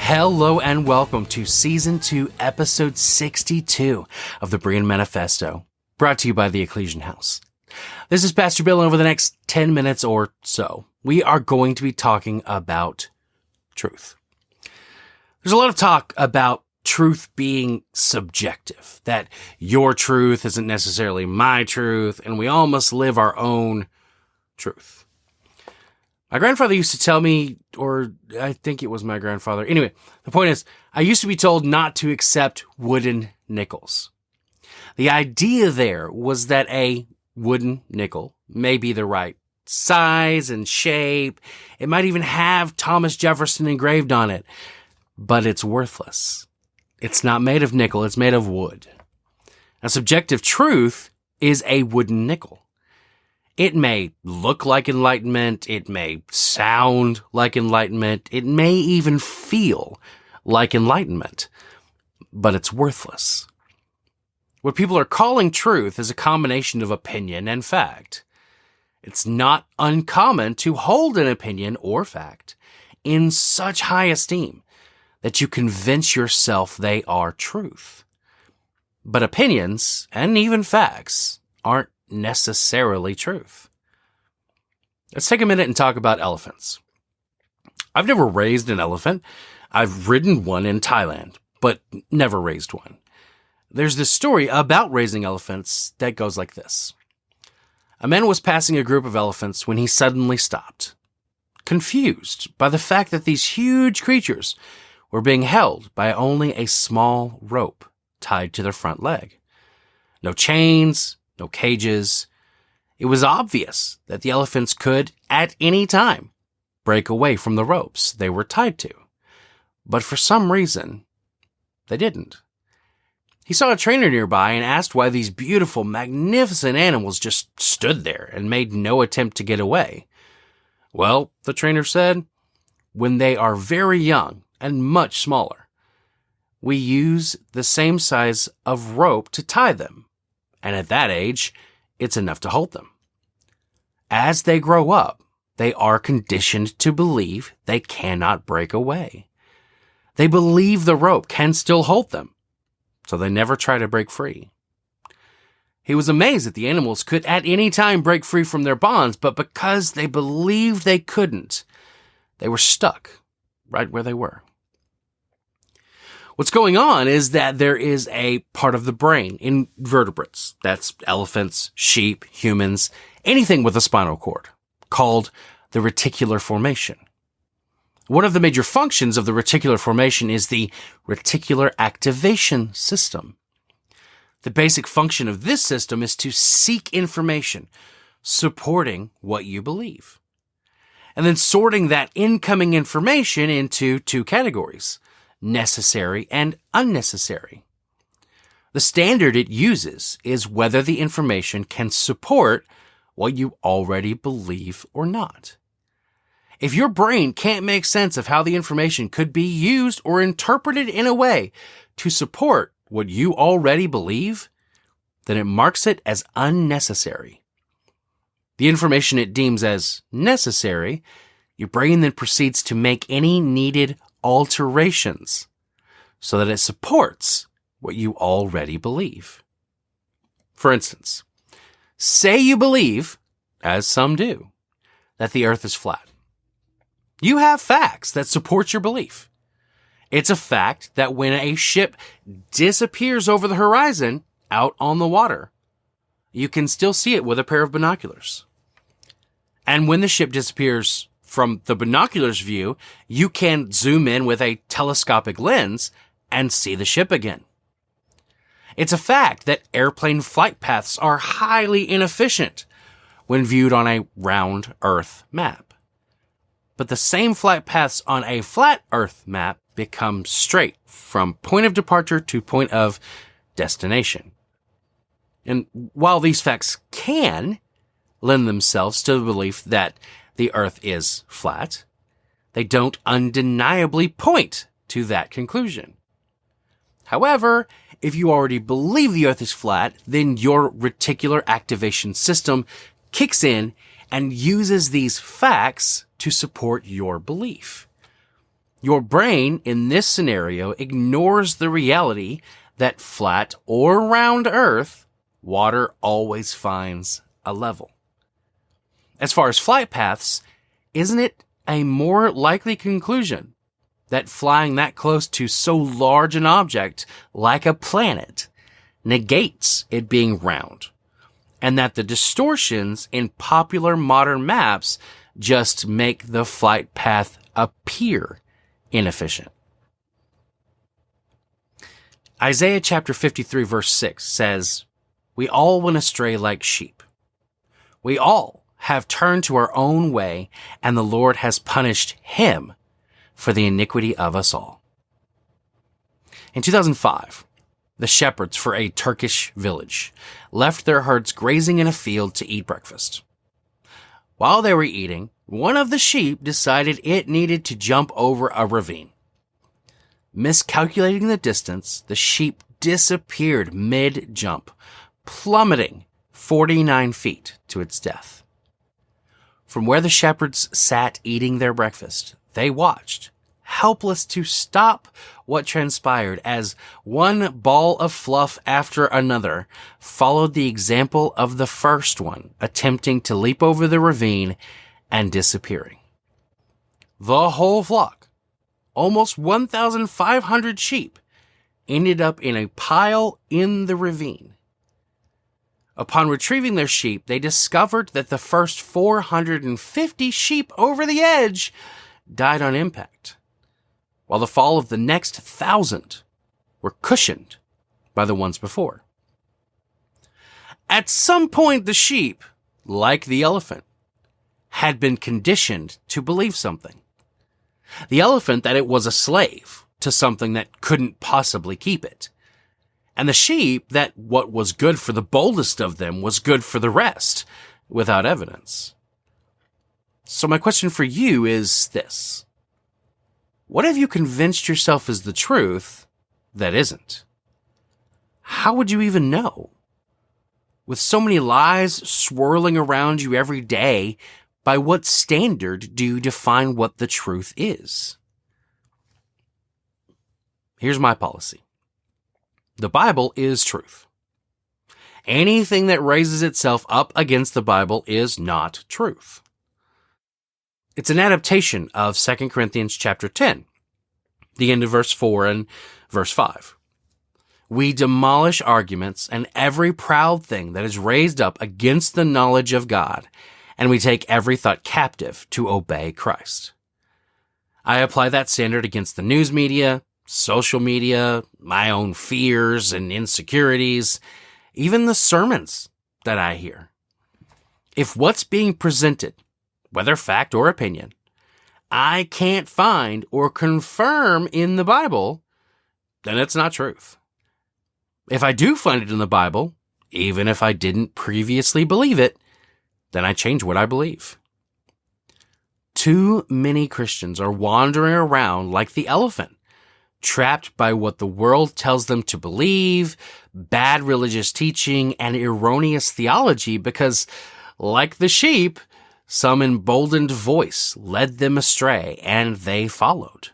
Hello and welcome to Season 2, Episode 62 of the Berean Manifesto, brought to you by the Ecclesian House. This is Pastor Bill, and over the next 10 minutes or so, we are going to be talking about truth. There's a lot of talk about truth being subjective, that your truth isn't necessarily my truth, and we all must live our own truth. My grandfather used to tell me, or I think it was my grandfather. Anyway, the point is, I used to be told not to accept wooden nickels. The idea there was that a wooden nickel may be the right size and shape. It might even have Thomas Jefferson engraved on it, but it's worthless. It's not made of nickel, it's made of wood. Now, subjective truth is a wooden nickel. It may look like enlightenment, it may sound like enlightenment, it may even feel like enlightenment, but it's worthless. What people are calling truth is a combination of opinion and fact. It's not uncommon to hold an opinion or fact in such high esteem that you convince yourself they are truth. But opinions, and even facts, aren't necessarily truth. Let's take a minute and talk about elephants. I've never raised an elephant. I've ridden one in Thailand, but never raised one. There's this story about raising elephants that goes like this. A man was passing a group of elephants when he suddenly stopped, confused by the fact that these huge creatures were being held by only a small rope tied to their front leg. No chains, no cages. It was obvious that the elephants could, at any time, break away from the ropes they were tied to. But for some reason, they didn't. He saw a trainer nearby and asked why these beautiful, magnificent animals just stood there and made no attempt to get away. Well, the trainer said, when they are very young and much smaller, we use the same size of rope to tie them. And at that age, it's enough to hold them. As they grow up, they are conditioned to believe they cannot break away. They believe the rope can still hold them, so they never try to break free. He was amazed that the animals could at any time break free from their bonds, but because they believed they couldn't, they were stuck right where they were. What's going on is that there is a part of the brain in vertebrates, that's elephants, sheep, humans, anything with a spinal cord, called the reticular formation. One of the major functions of the reticular formation is the reticular activation system. The basic function of this system is to seek information supporting what you believe, and then sorting that incoming information into two categories: necessary and unnecessary. The standard it uses is whether the information can support what you already believe or not. If your brain can't make sense of how the information could be used or interpreted in a way to support what you already believe, then it marks it as unnecessary. The information it deems as necessary, your brain then proceeds to make any needed alterations so that it supports what you already believe. For instance, say you believe, as some do, that the earth is flat. You have facts that support your belief. It's a fact that when a ship disappears over the horizon out on the water, you can still see it with a pair of binoculars. And when the ship disappears from the binoculars view, you can zoom in with a telescopic lens and see the ship again. It's a fact that airplane flight paths are highly inefficient when viewed on a round Earth map. But the same flight paths on a flat Earth map become straight from point of departure to point of destination. And while these facts can lend themselves to the belief that the Earth is flat, they don't undeniably point to that conclusion. However, if you already believe the Earth is flat, then your reticular activation system kicks in and uses these facts to support your belief. Your brain, in this scenario, ignores the reality that flat or round Earth, water always finds a level. As far as flight paths, isn't it a more likely conclusion that flying that close to so large an object, like a planet, negates it being round, and that the distortions in popular modern maps just make the flight path appear inefficient? Isaiah chapter 53 verse 6 says, "We all went astray like sheep. We all have turned to our own way, and the Lord has punished him for the iniquity of us all." In 2005, the shepherds for a Turkish village left their herds grazing in a field to eat breakfast. While they were eating, one of the sheep decided it needed to jump over a ravine. Miscalculating the distance, the sheep disappeared mid-jump, plummeting 49 feet to its death. From where the shepherds sat eating their breakfast, they watched, helpless to stop what transpired as one ball of fluff after another followed the example of the first one, attempting to leap over the ravine and disappearing. The whole flock, almost 1,500 sheep, ended up in a pile in the ravine. Upon retrieving their sheep, they discovered that the first 450 sheep over the edge died on impact, while the fall of the next 1,000 were cushioned by the ones before. At some point, the sheep, like the elephant, had been conditioned to believe something. The elephant that it was a slave to something that couldn't possibly keep it. And the sheep that what was good for the boldest of them was good for the rest, without evidence. So my question for you is this: what have you convinced yourself is the truth that isn't? How would you even know? With so many lies swirling around you every day, by what standard do you define what the truth is? Here's my policy. The Bible is truth. Anything that raises itself up against the Bible is not truth. It's an adaptation of 2 Corinthians chapter 10, the end of verse 4 and verse 5. We demolish arguments and every proud thing that is raised up against the knowledge of God, and we take every thought captive to obey Christ. I apply that standard against the news media, social media, my own fears and insecurities, even the sermons that I hear. If what's being presented, whether fact or opinion, I can't find or confirm in the Bible, then it's not truth. If I do find it in the Bible, even if I didn't previously believe it, then I change what I believe. Too many Christians are wandering around like the elephant, trapped by what the world tells them to believe, bad religious teaching, and erroneous theology because, like the sheep, some emboldened voice led them astray and they followed.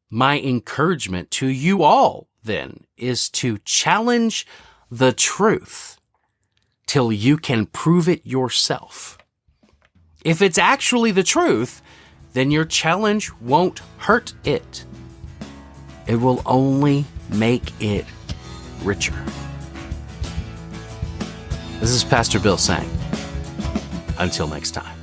My encouragement to you all, then, is to challenge the truth till you can prove it yourself. If it's actually the truth, then your challenge won't hurt it. It will only make it richer. This is Pastor Bill saying, until next time.